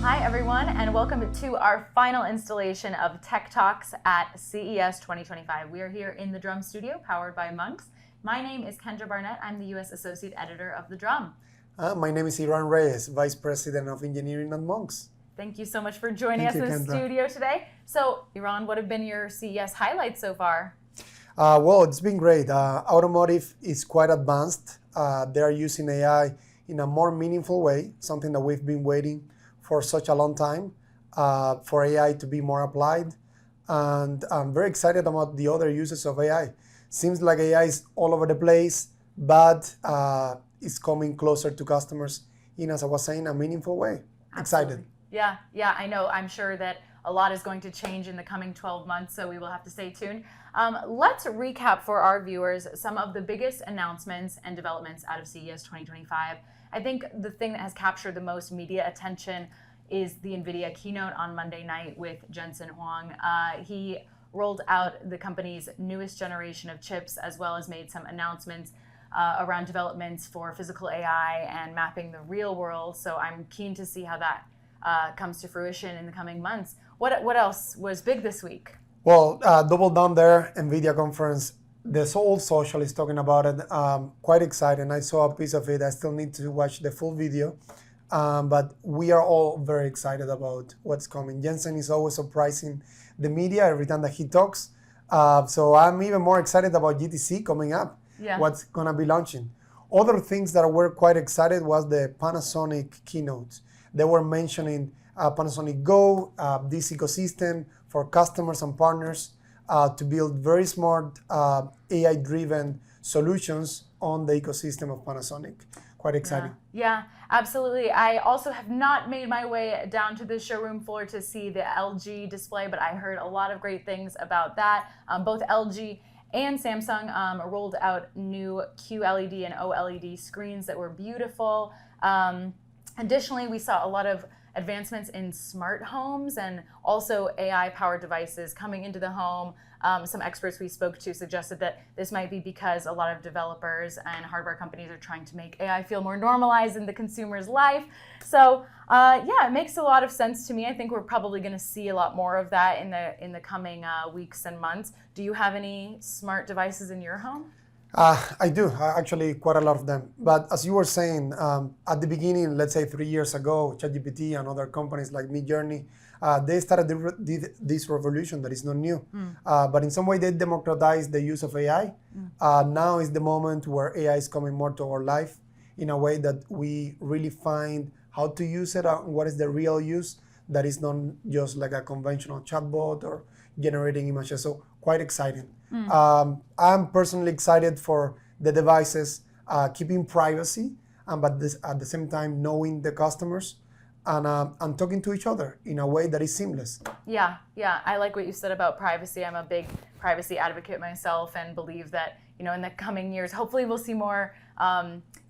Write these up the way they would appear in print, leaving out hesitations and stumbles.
Hi everyone, and welcome to our final installation of Tech Talks at CES 2025. We are here in the Drum Studio, powered by Monks. My name is Kendra Barnett. I'm the U.S. Associate Editor of The Drum. My name is Iran Reyes, Vice President of Engineering at Monks. Thank you so much for joining us in the studio today. So, Iran, what have been your CES highlights so far? Well, it's been great. Automotive is quite advanced. They are using AI in a more meaningful way, something that we've been waiting for such a long time, for AI to be more applied. And I'm very excited about the other uses of AI. Seems like AI is all over the place, but it's coming closer to customers in, as I was saying, a meaningful way. Absolutely. Excited. Yeah, I know. I'm sure that a lot is going to change in the coming 12 months, so we will have to stay tuned. Let's recap for our viewers some of the biggest announcements and developments out of CES 2025. I think the thing that has captured the most media attention is the NVIDIA keynote on Monday night with Jensen Huang. He rolled out the company's newest generation of chips, as well as made some announcements around developments for physical AI and mapping the real world. So I'm keen to see how that comes to fruition in the coming months. What else was big this week? Well, double down there, NVIDIA conference. The whole social is talking about it. Quite exciting. I saw a piece of it. I still need to watch the full video. But we are all very excited about what's coming. Jensen is always surprising the media every time that he talks. So I'm even more excited about GTC coming up. Yeah. What's going to be launching. Other things that were quite excited was the Panasonic keynote. They were mentioning Panasonic Go, this ecosystem for customers and partners to build very smart AI-driven solutions on the ecosystem of Panasonic. Quite exciting. Yeah, absolutely. I also have not made my way down to the showroom floor to see the LG display, but I heard a lot of great things about that. Both LG and Samsung rolled out new QLED and OLED screens that were beautiful. Additionally, we saw a lot of advancements in smart homes and also AI-powered devices coming into the home. Some experts we spoke to suggested that this might be because a lot of developers and hardware companies are trying to make AI feel more normalized in the consumer's life. So yeah, it makes a lot of sense to me. I think we're probably going to see a lot more of that in the coming weeks and months. Do you have any smart devices in your home? I do, actually quite a lot of them. But as you were saying, at the beginning, let's say 3 years ago, ChatGPT and other companies like Midjourney, they started this revolution that is not new. But in some way, they democratized the use of AI. Now is the moment where AI is coming more to our life in a way that we really find how to use it and what is the real use that is not just like a conventional chatbot or generating images. So quite exciting. I'm personally excited for the devices, keeping privacy, but at the same time knowing the customers and talking to each other in a way that is seamless. Yeah, I like what you said about privacy. I'm a big privacy advocate myself and believe that in the coming years, hopefully we'll see more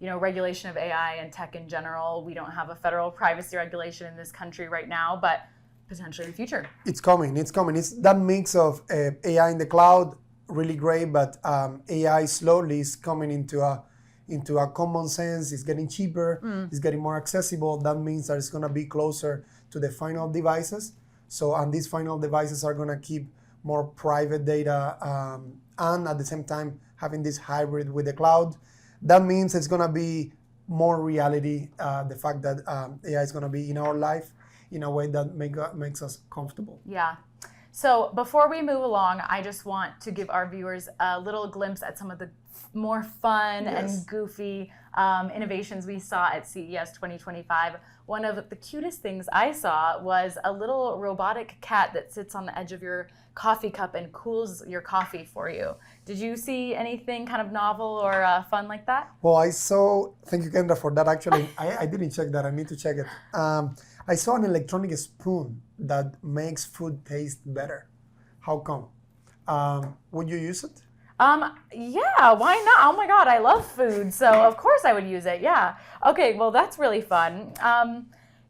regulation of AI and tech in general. We don't have a federal privacy regulation in this country right now, but potentially in the future. It's coming. It's that mix of AI in the cloud, really great, but AI slowly is coming into a common sense. It's getting cheaper. It's getting more accessible. That means that it's going to be closer to the final devices. And these final devices are going to keep more private data and at the same time having this hybrid with the cloud. That means it's going to be more reality, the fact that AI is going to be in our life in a way that makes us comfortable. Yeah. So before we move along, I just want to give our viewers a little glimpse at some of the more fun and goofy innovations we saw at CES 2025. One of the cutest things I saw was a little robotic cat that sits on the edge of your coffee cup and cools your coffee for you. Did you see anything kind of novel or fun like that? Well, thank you, Kendra, for that. Actually, I didn't check that. I need to check it. I saw an electronic spoon that makes food taste better. How come? Would you use it? Yeah, why not? Oh my God, I love food, so of course I would use it. Yeah. Okay, well that's really fun.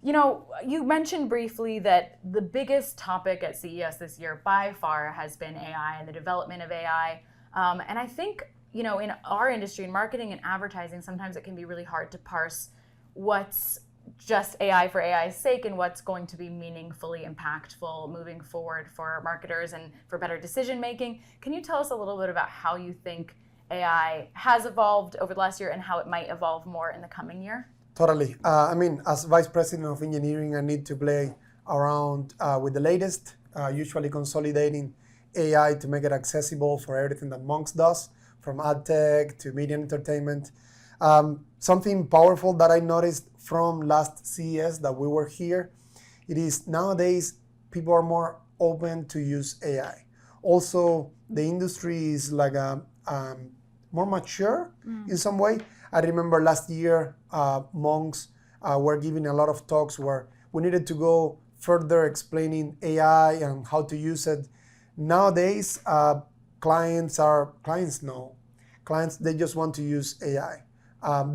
You mentioned briefly that the biggest topic at CES this year by far has been AI and the development of AI. And I think, in our industry, in marketing and advertising, sometimes it can be really hard to parse what's just AI for AI's sake and what's going to be meaningfully impactful moving forward for marketers and for better decision making. Can you tell us a little bit about how you think AI has evolved over the last year and how it might evolve more in the coming year? Totally. I mean, as Vice President of Engineering, I need to play around with the latest, usually consolidating AI to make it accessible for everything that Monks does, from ad tech to media and entertainment. Something powerful that I noticed from last CES that we were here, it is nowadays people are more open to use AI. Also, the industry is like more mature in some way. I remember last year, Monks were giving a lot of talks where we needed to go further explaining AI and how to use it. Nowadays, clients know. Clients, they just want to use AI.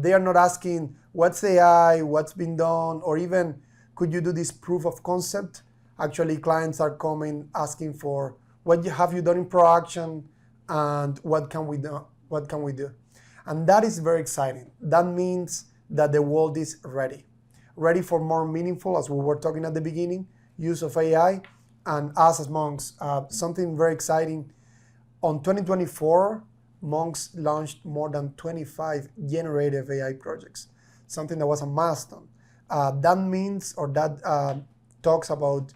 They are not asking what's AI, what's been done, or even could you do this proof of concept. Actually, clients are coming asking for what have you done in production and what can we do. And that is very exciting. That means that the world is ready for more meaningful, as we were talking at the beginning, use of AI. And us as Monks, something very exciting. On 2024, Monks launched more than 25 generative AI projects, something that was a milestone. That means, or that talks about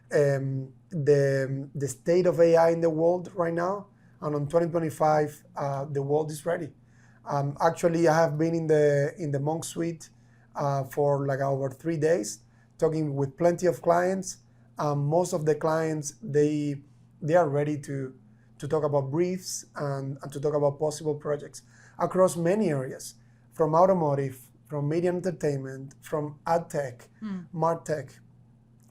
the state of AI in the world right now. And on 2025, the world is ready. Actually, I have been in the Monk suite for like over 3 days, talking with plenty of clients. Most of the clients, they are ready to talk about briefs and to talk about possible projects across many areas, from automotive, from media and entertainment, from ad tech, martech.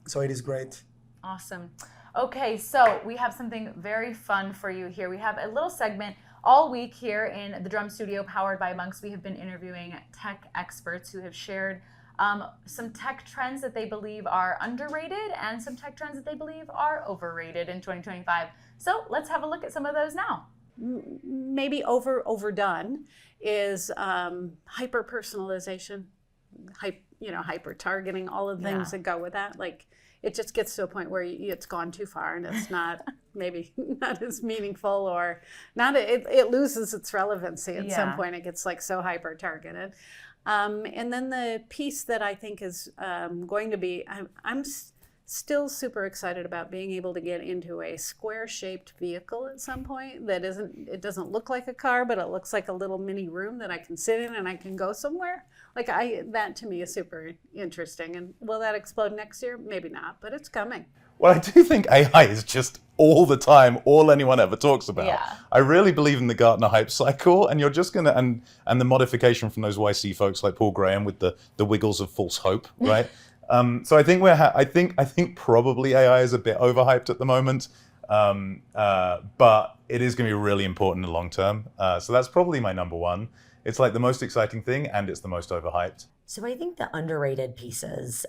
So it is great. Awesome. Okay, so we have something very fun for you here. We have a little segment all week here in the Drum Studio powered by Monks. We have been interviewing tech experts who have shared some tech trends that they believe are underrated and some tech trends that they believe are overrated in 2025. So let's have a look at some of those now. Maybe overdone is hyper personalization, hyper targeting, all of the things that go with that. Like it just gets to a point where it's gone too far and it's not maybe not as meaningful, or not. It loses its relevancy at some point. It gets like so hyper targeted. And then the piece that I think is going to be, I'm still super excited about being able to get into a square-shaped vehicle at some point that it doesn't look like a car, but it looks like a little mini room that I can sit in and I can go somewhere. That to me is super interesting. And will that explode next year? Maybe not, but it's coming. Well, I do think AI is just all the time, all anyone ever talks about. Yeah. I really believe in the Gartner hype cycle, and you're just gonna and the modification from those YC folks like Paul Graham with the wiggles of false hope, right? So I think I think probably AI is a bit overhyped at the moment, but it is going to be really important in the long term. So that's probably my number one. It's like the most exciting thing, and it's the most overhyped. So I think the underrated pieces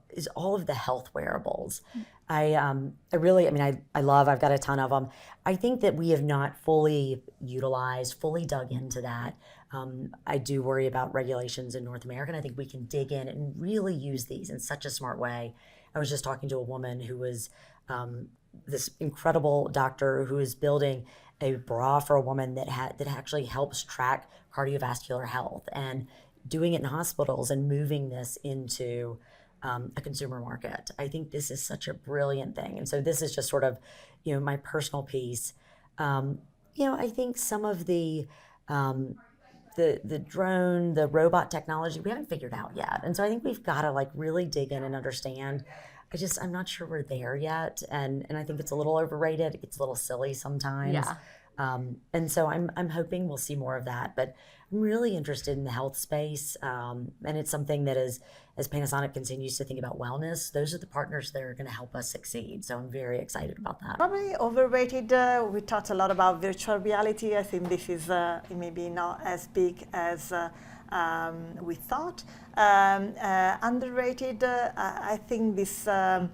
is all of the health wearables. I've got a ton of them. I think that we have not fully dug into that. I do worry about regulations in North America, and I think we can dig in and really use these in such a smart way. I was just talking to a woman who was this incredible doctor who is building a bra for a woman that actually helps track cardiovascular health, and doing it in hospitals and moving this into a consumer market. I think this is such a brilliant thing. And so this is just sort of, my personal piece. I think some of the drone, the robot technology, we haven't figured out yet. And so I think we've got to really dig in and understand. I'm not sure we're there yet. And I think it's a little overrated. It gets a little silly sometimes. Yeah. And so I'm hoping we'll see more of that. But I'm really interested in the health space. And it's something that as Panasonic continues to think about wellness, those are the partners that are going to help us succeed. So I'm very excited about that. Probably overrated. We talked a lot about virtual reality. I think this is maybe not as big as we thought. Underrated, I think this, I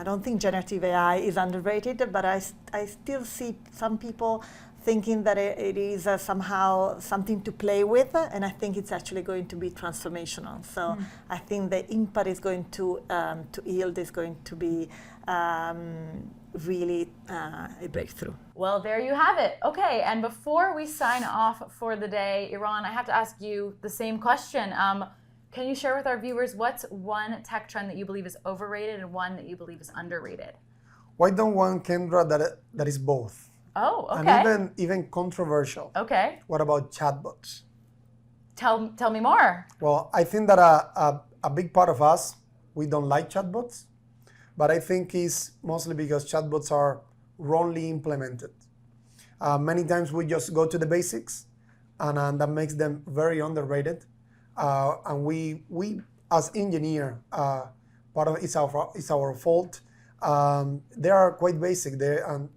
don't think generative AI is underrated, but I still see some people thinking that it is somehow something to play with, and I think it's actually going to be transformational. So I think the impact is going to yield is going to be really a breakthrough. Well, there you have it. Okay, and before we sign off for the day, Iran, I have to ask you the same question. Can you share with our viewers what's one tech trend that you believe is overrated and one that you believe is underrated? Why don't one, Kendra, that is both? Oh, okay. And even controversial. Okay. What about chatbots? Tell me more. Well, I think that a big part of us, we don't like chatbots, but I think it's mostly because chatbots are wrongly implemented. Many times we just go to the basics, and that makes them very underrated. And we as engineer, part of it's our fault. They are quite basic.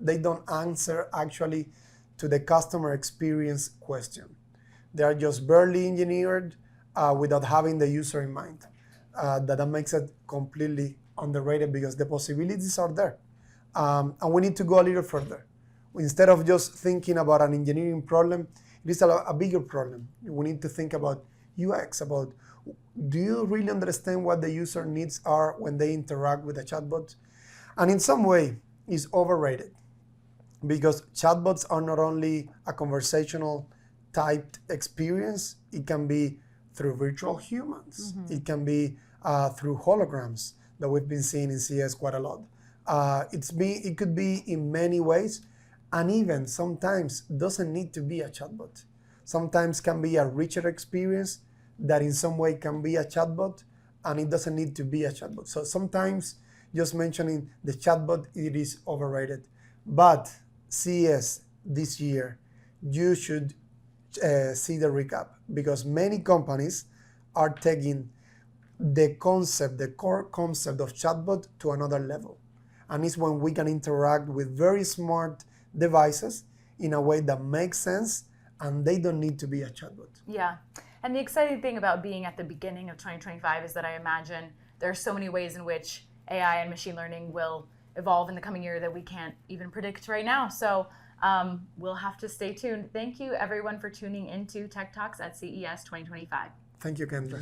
They don't answer actually to the customer experience question. They are just barely engineered without having the user in mind. That makes it completely underrated because the possibilities are there. And we need to go a little further. Instead of just thinking about an engineering problem, it is a bigger problem. We need to think about UX, about do you really understand what the user needs are when they interact with a chatbot? And in some way, it's overrated because chatbots are not only a conversational typed experience, it can be through virtual humans. It can be through holograms that we've been seeing in CES quite a lot. It could be in many ways, and even sometimes doesn't need to be a chatbot. Sometimes can be a richer experience that in some way can be a chatbot, and it doesn't need to be a chatbot. So sometimes just mentioning the chatbot, it is overrated. But CES this year, you should see the recap because many companies are taking the core concept of chatbot to another level. And it's when we can interact with very smart devices in a way that makes sense and they don't need to be a chatbot. Yeah. And the exciting thing about being at the beginning of 2025 is that I imagine there are so many ways in which AI and machine learning will evolve in the coming year that we can't even predict right now. So we'll have to stay tuned. Thank you everyone for tuning into Tech Talks at CES 2025. Thank you, Kendra.